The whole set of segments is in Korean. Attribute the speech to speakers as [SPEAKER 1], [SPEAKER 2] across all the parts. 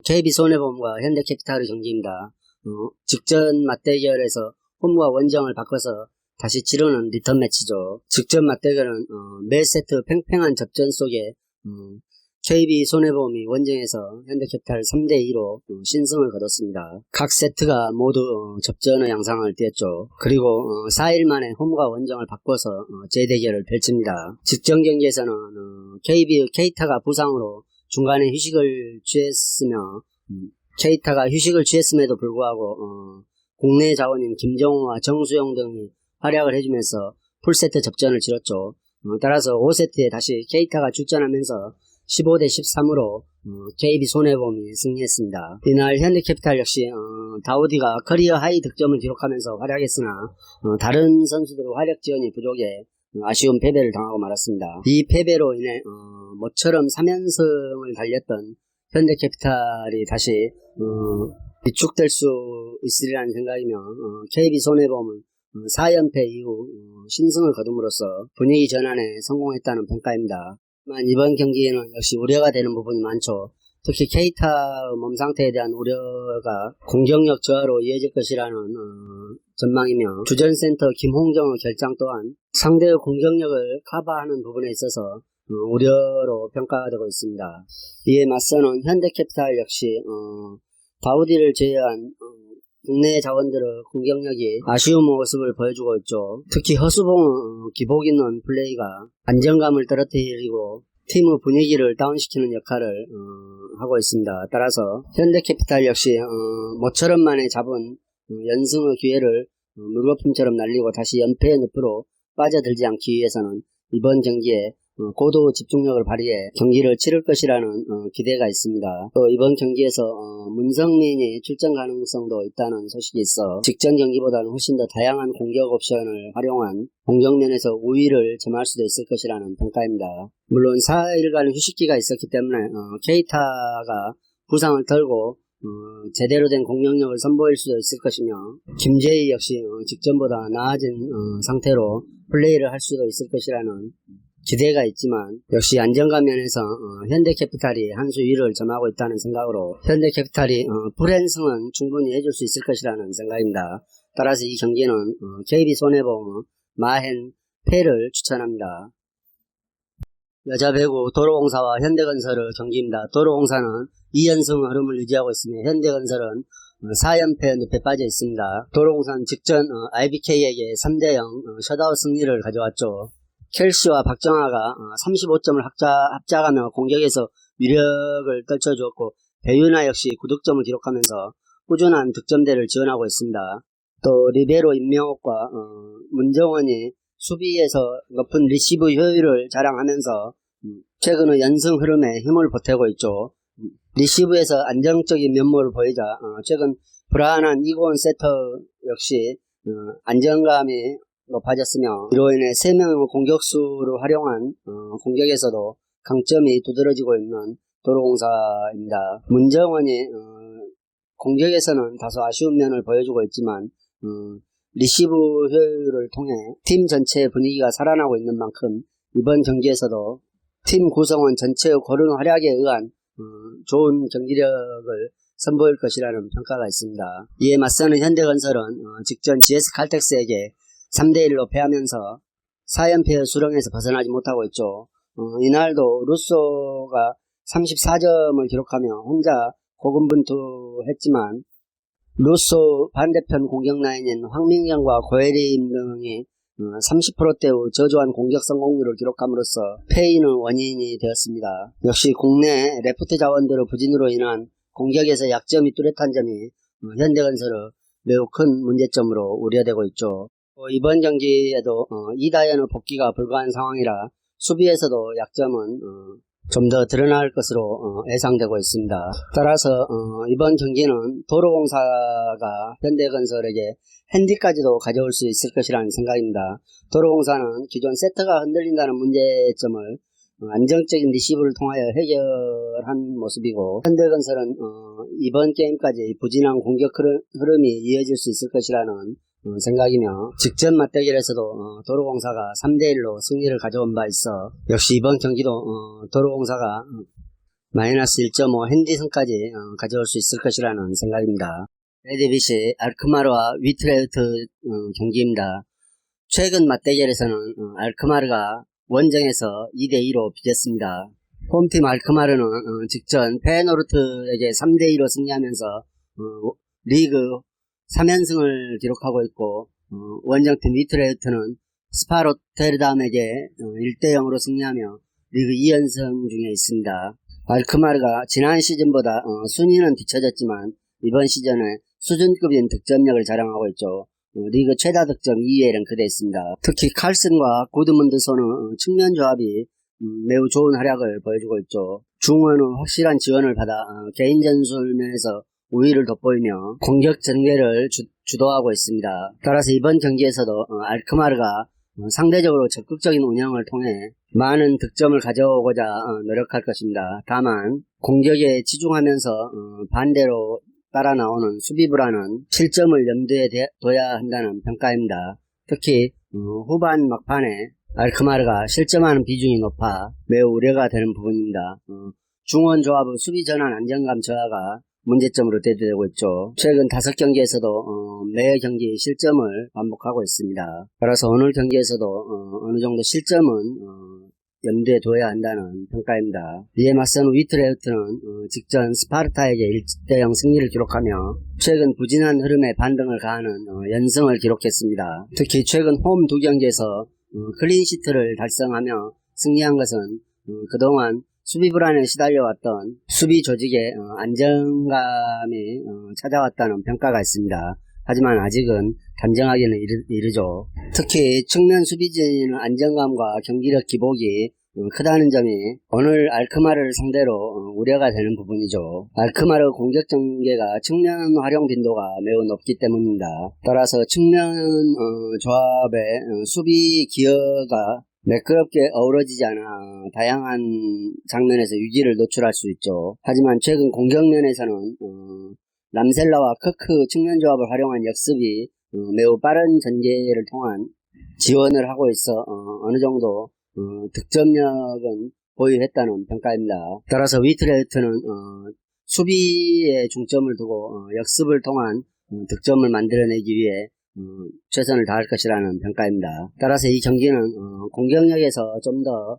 [SPEAKER 1] KB손해보험과 현대캐피탈의 경기입니다. 직전 맞대결에서 홈과 원정을 바꿔서 다시 치르는 리턴 매치죠. 직전 맞대결은 매 세트 팽팽한 접전 속에 KB손해보험이 원정에서 현대캐피탈 3대2로 신승을 거뒀습니다. 각 세트가 모두 접전의 양상을 띄었죠. 그리고 4일 만에 홈과 원정을 바꿔서 재대결을 펼칩니다. 직전 경기에서는 KB의 케이타가 부상으로 중간에 휴식을 취했으며 케이타가 휴식을 취했음에도 불구하고 국내 자원인 김정호와 정수영 등이 활약을 해주면서 풀세트 접전을 치렀죠. 따라서 5세트에 다시 케이타가 출전하면서 15대 13으로 KB손해보험이 승리했습니다. 이날 현대캐피탈 역시 다우디가 커리어 하이 득점을 기록하면서 활약했으나 다른 선수들의 활약 지원이 부족해 아쉬운 패배를 당하고 말았습니다. 이 패배로 인해 모처럼 3연승을 달렸던 현대캐피탈이 다시 비축될 수 있으리라는 생각이며 KB손해보험은 4연패 이후 신승을 거둠으로써 분위기 전환에 성공했다는 평가입니다. 하지만 이번 경기에는 역시 우려가 되는 부분이 많죠. 특히 케이타의 몸 상태에 대한 우려가 공격력 저하로 이어질 것이라는 전망이며 주전센터 김홍정의 결장 또한 상대의 공격력을 커버하는 부분에 있어서 우려로 평가되고 있습니다. 이에 맞서는 현대캐피탈 역시 다우디를 제외한 국내 자원들의 공격력이 아쉬운 모습을 보여주고 있죠. 특히 허수봉의 기복 있는 플레이가 안정감을 떨어뜨리고 팀의 분위기를 다운시키는 역할을 하고 있습니다. 따라서 현대캐피탈 역시 모처럼 만에 잡은 연승의 기회를 물거품처럼 날리고 다시 연패의 늪으로 빠져들지 않기 위해서는 이번 경기에 고도 집중력을 발휘해 경기를 치를 것이라는 기대가 있습니다. 또 이번 경기에서 문성민이 출전 가능성도 있다는 소식이 있어 직전 경기보다는 훨씬 더 다양한 공격 옵션을 활용한 공격면에서 우위를 점할 수도 있을 것이라는 평가입니다. 물론 4일간 휴식기가 있었기 때문에 케이타가 부상을 덜고 제대로 된 공격력을 선보일 수도 있을 것이며 김재희 역시 직전보다 나아진 상태로 플레이를 할 수도 있을 것이라는 기대가 있지만 역시 안정감 면에서 현대캐피탈이 한 수 위를 점하고 있다는 생각으로 현대캐피탈이 불행승은 충분히 해줄 수 있을 것이라는 생각입니다. 따라서 이 경기는 KB손해보험 마헨 패를 추천합니다. 여자 배구 도로공사와 현대건설의 경기입니다. 도로공사는 2연승 흐름을 유지하고 있으며 현대건설은 4연패 늪에 빠져 있습니다. 도로공사는 직전 IBK에게 3대0 셧아웃 승리를 가져왔죠. 켈시와 박정아가 35점을 합작하며 공격에서 위력을 떨쳐주었고 배윤아 역시 9득점을 기록하면서 꾸준한 득점대를 지원하고 있습니다. 또 리베로 임명옥과 문정원이 수비에서 높은 리시브 효율을 자랑하면서 최근의 연승 흐름에 힘을 보태고 있죠. 리시브에서 안정적인 면모를 보이자 최근 불안한 이고은 세터 역시 안정감이 높아졌으며 이로 인해 3명의 공격수를 활용한 공격에서도 강점이 두드러지고 있는 도로공사입니다. 문정원이 공격에서는 다소 아쉬운 면을 보여주고 있지만 리시브 효율을 통해 팀 전체의 분위기가 살아나고 있는 만큼 이번 경기에서도 팀 구성원 전체의 고른 활약에 의한 좋은 경기력을 선보일 것이라는 평가가 있습니다. 이에 맞서는 현대건설은 직전 GS칼텍스에게 3대1로 패하면서 4연패의 수렁에서 벗어나지 못하고 있죠. 이날도 루소가 34점을 기록하며 혼자 고군분투했지만 루소 반대편 공격 라인인 황민경과 고혜림 등이 30%대의 저조한 공격 성공률을 기록함으로써 패인의 원인이 되었습니다. 역시 국내 레프트 자원들의 부진으로 인한 공격에서 약점이 뚜렷한 점이 현대건설의 매우 큰 문제점으로 우려되고 있죠. 이번 경기에도 이다현의 복귀가 불가한 상황이라 수비에서도 약점은 좀 더 드러날 것으로 예상되고 있습니다. 따라서 이번 경기는 도로공사가 현대건설에게 핸디까지도 가져올 수 있을 것이라는 생각입니다. 도로공사는 기존 세트가 흔들린다는 문제점을 안정적인 리시브를 통하여 해결한 모습이고 현대건설은 이번 게임까지 부진한 공격 흐름이 이어질 수 있을 것이라는 생각이며 직전 맞대결에서도 도로공사가 3대1로 승리를 가져온 바 있어 역시 이번 경기도 도로공사가 마이너스 1.5 핸디선까지 가져올 수 있을 것이라는 생각입니다. 레드빗이 알크마르와 위트레흐트 경기입니다. 최근 맞대결에서는 알크마르가 원정에서 2대2로 비겼습니다. 홈팀 알크마르는 직전 페노르트에게 3대2로 승리하면서 리그 3연승을 기록하고 있고, 원정팀 위트레흐트는 스파 로테르담에게 1대0으로 승리하며 리그 2연승 중에 있습니다. 알크마르가 지난 시즌보다 순위는 뒤처졌지만 이번 시즌에 수준급인 득점력을 자랑하고 있죠. 리그 최다 득점 2위에 랭크되어 있습니다. 특히 칼슨과 고드문드손의 측면 조합이 매우 좋은 활약을 보여주고 있죠. 중원은 확실한 지원을 받아 개인 전술 면에서 우위를 돋보이며 공격 전개를 주도하고 있습니다. 따라서 이번 경기에서도 알크마르가 상대적으로 적극적인 운영을 통해 많은 득점을 가져오고자 노력할 것입니다. 다만 공격에 치중하면서 반대로 따라 나오는 수비 불안은 실점을 염두에 둬야 한다는 평가입니다. 특히 후반 막판에 알크마르가 실점하는 비중이 높아 매우 우려가 되는 부분입니다. 중원 조합의 수비 전환 안정감 저하가 문제점으로 대두되고 있죠. 최근 5경기에서도 매 경기 실점을 반복하고 있습니다. 따라서 오늘 경기에서도 어느 정도 실점은 염두에 둬야 한다는 평가입니다. 이에 맞서는 위트레흐트는 직전 스파르타에게 1대0 승리를 기록하며 최근 부진한 흐름에 반등을 가하는 연승을 기록했습니다. 특히 최근 홈 2경기에서 클린시트를 달성하며 승리한 것은 그동안 수비 불안에 시달려왔던 수비 조직의 안정감이 찾아왔다는 평가가 있습니다. 하지만 아직은 단정하기는 이르죠. 특히 측면 수비진의 안정감과 경기력 기복이 크다는 점이 오늘 알크마르를 상대로 우려가 되는 부분이죠. 알크마르 공격 전개가 측면 활용 빈도가 매우 높기 때문입니다. 따라서 측면 조합의 수비 기여가 매끄럽게 어우러지지 않아 다양한 장면에서 위기를 노출할 수 있죠. 하지만 최근 공격면에서는 람셀라와 크크 측면 조합을 활용한 역습이 매우 빠른 전개를 통한 지원을 하고 있어 어느 정도 득점력은 보유했다는 평가입니다. 따라서 위트레흐트는 수비에 중점을 두고 역습을 통한 득점을 만들어내기 위해 최선을 다할 것이라는 평가입니다. 따라서 이 경기는 공격력에서 좀 더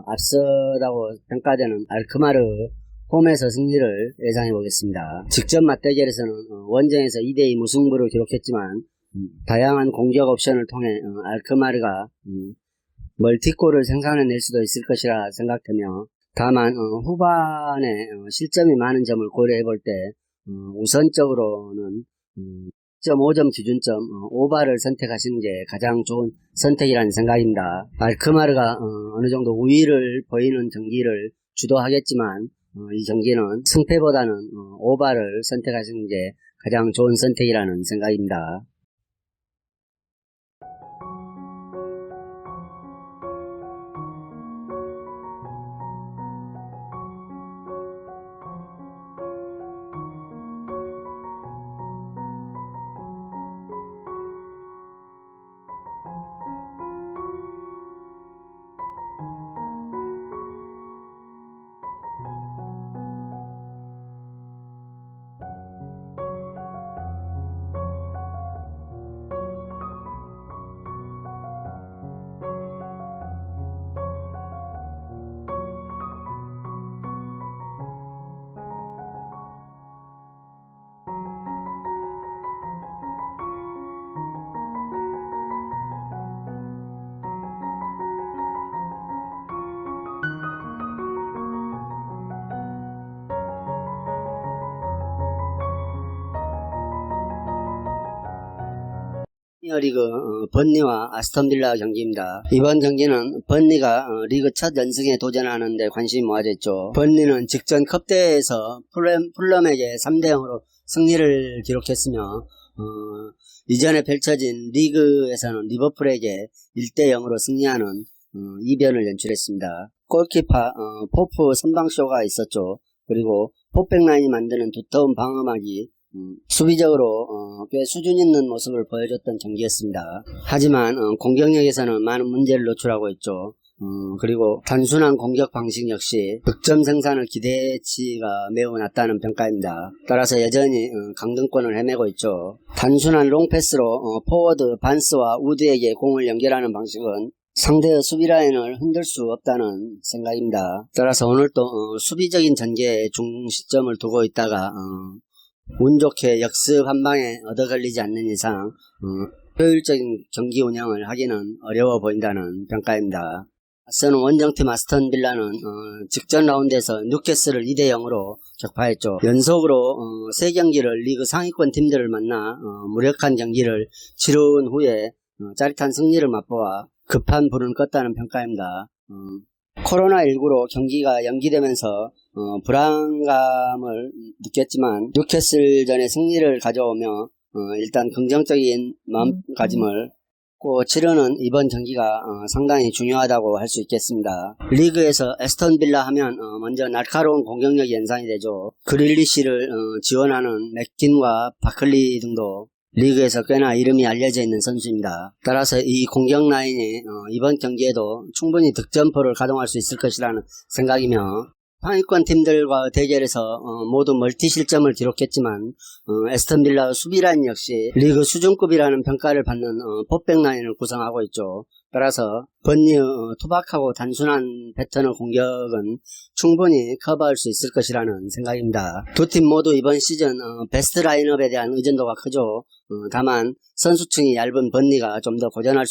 [SPEAKER 1] 앞서다고 평가되는 알크마르 홈에서 승리를 예상해 보겠습니다. 직전 맞대결에서는 원정에서 2대2 무승부를 기록했지만 다양한 공격 옵션을 통해 알크마르가 멀티골을 생산해낼 수도 있을 것이라 생각되며, 다만 후반에 실점이 많은 점을 고려해 볼 때 우선적으로는 0.5점 기준점 오바를 선택하시는 게 가장 좋은 선택이라는 생각입니다. 알크마르가 어느 정도 우위를 보이는 경기를 주도하겠지만 이 경기는 승패보다는 오바를 선택하시는 게 가장 좋은 선택이라는 생각입니다. 프리미어리그 번니와 아스톤빌라 경기입니다. 이번 경기는 번니가 리그 첫 연승에 도전하는 데 관심이 모아졌죠. 번니는 직전 컵대회에서 풀럼에게 3대0으로 승리를 기록했으며 이전에 펼쳐진 리그에서는 리버풀에게 1대0으로 승리하는 이변을 연출했습니다. 골키퍼 포프 선방쇼가 있었죠. 그리고 포백라인이 만드는 두터운 방어막이 수비적으로 꽤 수준 있는 모습을 보여줬던 경기였습니다. 하지만 공격력에서는 많은 문제를 노출하고 있죠. 그리고 단순한 공격 방식 역시 득점 생산을 기대치가 매우 낮다는 평가입니다. 따라서 여전히 강등권을 헤매고 있죠. 단순한 롱패스로 포워드 반스와 우드에게 공을 연결하는 방식은 상대의 수비 라인을 흔들 수 없다는 생각입니다. 따라서 오늘도 수비적인 전개에 중시점을 두고 있다가 운 좋게 역습 한 방에 얻어 걸리지 않는 이상 효율적인 경기 운영을 하기는 어려워 보인다는 평가입니다. 앞서는 원정팀 아스턴 빌라는 직전 라운드에서 뉴캐슬을 2대0으로 격파했죠. 연속으로 3경기를 리그 상위권 팀들을 만나 무력한 경기를 치룬 후에 짜릿한 승리를 맛보아 급한 불은 껐다는 평가입니다. 코로나19로 경기가 연기되면서 불안감을 느꼈지만 뉴캐슬전의 승리를 가져오며 일단 긍정적인 마음가짐을 꼭 치르는 이번 경기가 상당히 중요하다고 할 수 있겠습니다. 리그에서 에스턴 빌라 하면 먼저 날카로운 공격력이 연상이 되죠. 그릴리시를 지원하는 맥킨과 바클리 등도 리그에서 꽤나 이름이 알려져 있는 선수입니다. 따라서 이 공격 라인이 이번 경기에도 충분히 득점포를 가동할 수 있을 것이라는 생각이며 상위권 팀들과 대결에서 모두 멀티 실점을 기록했지만 에스턴 빌라 수비 라인 역시 리그 수준급이라는 평가를 받는 포백 라인을 구성하고 있죠. 따라서 번니의 투박하고 단순한 패턴의 공격은 충분히 커버할 수 있을 것이라는 생각입니다. 두 팀 모두 이번 시즌 베스트 라인업에 대한 의존도가 크죠. 다만 선수층이 얇은 번니가 좀 더 고전할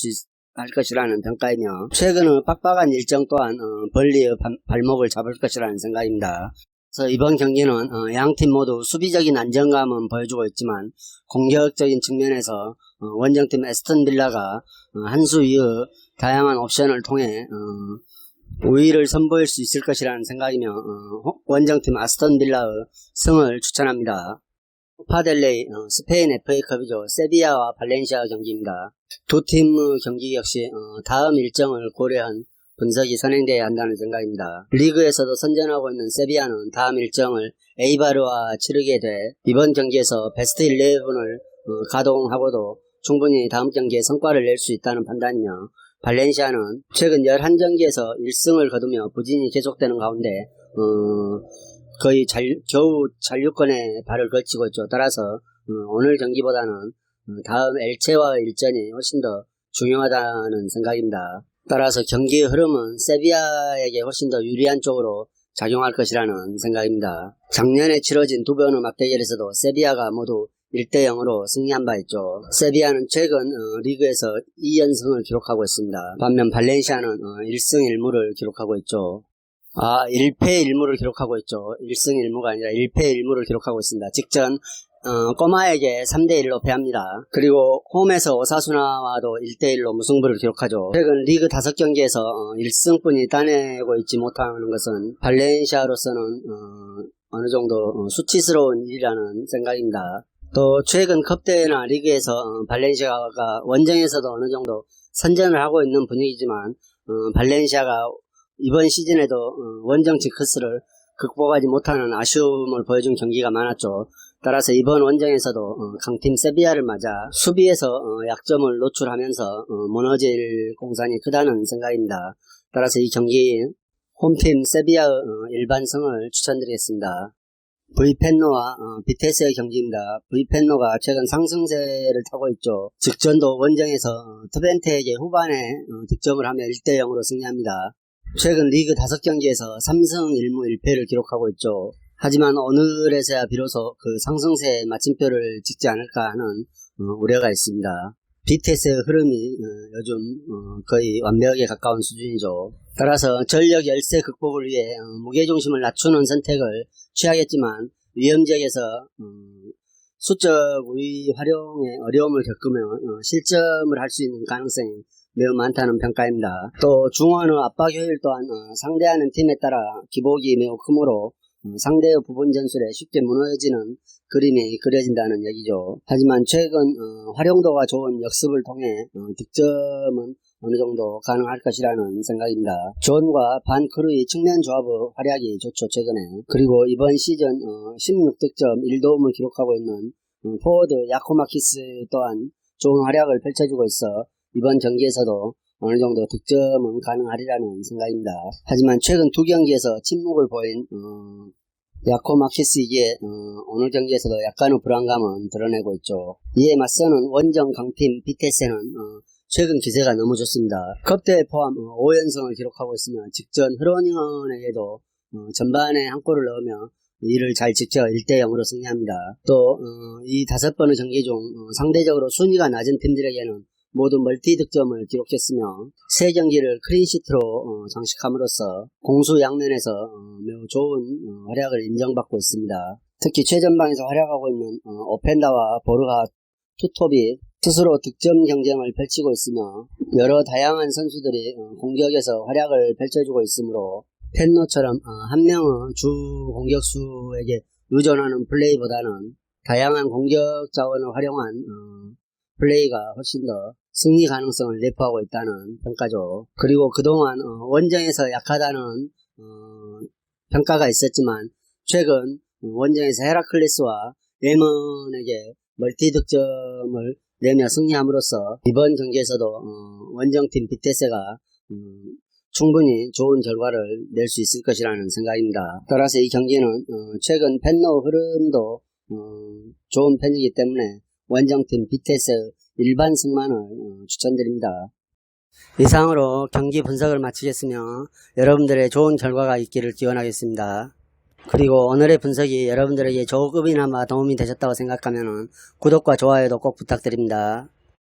[SPEAKER 1] 것이라는 평가이며 최근의 빡빡한 일정 또한 벌리의 발목을 잡을 것이라는 생각입니다. 그래서 이번 경기는 양팀 모두 수비적인 안정감은 보여주고 있지만 공격적인 측면에서 원정팀 에스턴 빌라가 한 수 위의 다양한 옵션을 통해 우위를 선보일 수 있을 것이라는 생각이며 원정팀 아스턴 빌라의 승을 추천합니다. 코파델레이 스페인 FA컵이죠. 세비야와 발렌시아 경기입니다. 두 팀의 경기 역시 다음 일정을 고려한 분석이 선행되어야 한다는 생각입니다. 리그에서도 선전하고 있는 세비야는 다음 일정을 에이바르와 치르게 돼 이번 경기에서 베스트 11을 가동하고도 충분히 다음 경기에 성과를 낼 수 있다는 판단이며 발렌시아는 최근 11경기에서 1승을 거두며 부진이 계속되는 가운데 거의 겨우 잔류권에 발을 걸치고 있죠. 따라서 오늘 경기보다는 다음 엘체와의 일전이 훨씬 더 중요하다는 생각입니다. 따라서 경기의 흐름은 세비야에게 훨씬 더 유리한 쪽으로 작용할 것이라는 생각입니다. 작년에 치러진 두 번의 맞대결에서도 세비야가 모두 1대0으로 승리한 바 있죠. 세비야는 최근 리그에서 2연승을 기록하고 있습니다. 반면 발렌시아는 1승 1무를 기록하고 있죠. 1패 1무를 기록하고 있죠. 1승 1무가 아니라 1패 1무를 기록하고 있습니다. 직전 꼬마에게 3대1로 패합니다. 그리고 홈에서 오사수나와도 1대1로 무승부를 기록하죠. 최근 리그 5경기에서 1승뿐이 따내고 있지 못하는 것은 발렌시아로서는 어느 정도 수치스러운 일이라는 생각입니다. 또 최근 컵대회나 리그에서 발렌시아가 원정에서도 어느 정도 선전을 하고 있는 분위기지만 발렌시아가 이번 시즌에도 원정 지크스를 극복하지 못하는 아쉬움을 보여준 경기가 많았죠. 따라서 이번 원정에서도 강팀 세비야를 맞아 수비에서 약점을 노출하면서 무너질 공산이 크다는 생각입니다. 따라서 이 경기 홈팀 세비야의 일반승을 추천드리겠습니다. 브이펜노와 비테스의 경기입니다. 브이펜노가 최근 상승세를 타고 있죠. 직전도 원정에서 트벤테에게 후반에 득점을 하며 1대0으로 승리합니다. 최근 리그 5경기에서 3승 1무 1패를 기록하고 있죠. 하지만 오늘에서야 비로소 그 상승세에 마침표를 찍지 않을까 하는 우려가 있습니다. 비테스의 흐름이 요즘 거의 완벽에 가까운 수준이죠. 따라서 전력 열세 극복을 위해 무게중심을 낮추는 선택을 취하겠지만 위험지역에서 수적 우위 활용에 어려움을 겪으며 실점을 할 수 있는 가능성이 매우 많다는 평가입니다. 또 중원의 압박 효율 또한 상대하는 팀에 따라 기복이 매우 크므로 상대의 부분 전술에 쉽게 무너지는 그림이 그려진다는 얘기죠. 하지만 최근 활용도가 좋은 역습을 통해 득점은 어느 정도 가능할 것이라는 생각입니다. 존과 반 크루이 측면 조합의 활약이 좋죠, 최근에. 그리고 이번 시즌 16득점 1도움을 기록하고 있는 포워드 야코마키스 또한 좋은 활약을 펼쳐주고 있어 이번 경기에서도 어느 정도 득점은 가능하리라는 생각입니다. 하지만 최근 두 경기에서 침묵을 보인 야코 마키스에게 오늘 경기에서도 약간의 불안감은 드러내고 있죠. 이에 맞서는 원정 강팀 비테세는 최근 기세가 너무 좋습니다. 컵대회 포함 5연승을 기록하고 있으며 직전 흐로닝언에게도 전반에 한 골을 넣으며 이를 잘 지켜 1대0으로 승리합니다. 또 이 5번의 경기 중 상대적으로 순위가 낮은 팀들에게는 모두 멀티 득점을 기록했으며 3경기를 클린시트로 장식함으로써 공수 양면에서 매우 좋은 활약을 인정받고 있습니다. 특히 최전방에서 활약하고 있는 오펜다와 보르가 투톱이 스스로 득점 경쟁을 펼치고 있으며 여러 다양한 선수들이 공격에서 활약을 펼쳐주고 있으므로 펜노처럼 한 명의 주 공격수에게 의존하는 플레이보다는 다양한 공격 자원을 활용한 플레이가 훨씬 더 승리 가능성을 내포하고 있다는 평가죠. 그리고 그동안 원정에서 약하다는 평가가 있었지만 최근 원정에서 헤라클레스와 레먼에게 멀티 득점을 내며 승리함으로써 이번 경기에서도 원정팀 비테세가 충분히 좋은 결과를 낼 수 있을 것이라는 생각입니다. 따라서 이 경기는 최근 펜노 흐름도 좋은 편이기 때문에 원정팀 비테세 일반 승만을 추천드립니다. 이상으로 경기 분석을 마치겠으며 여러분들의 좋은 결과가 있기를 기원하겠습니다. 그리고 오늘의 분석이 여러분들에게 조금이나마 도움이 되셨다고 생각하면 구독과 좋아요도 꼭 부탁드립니다.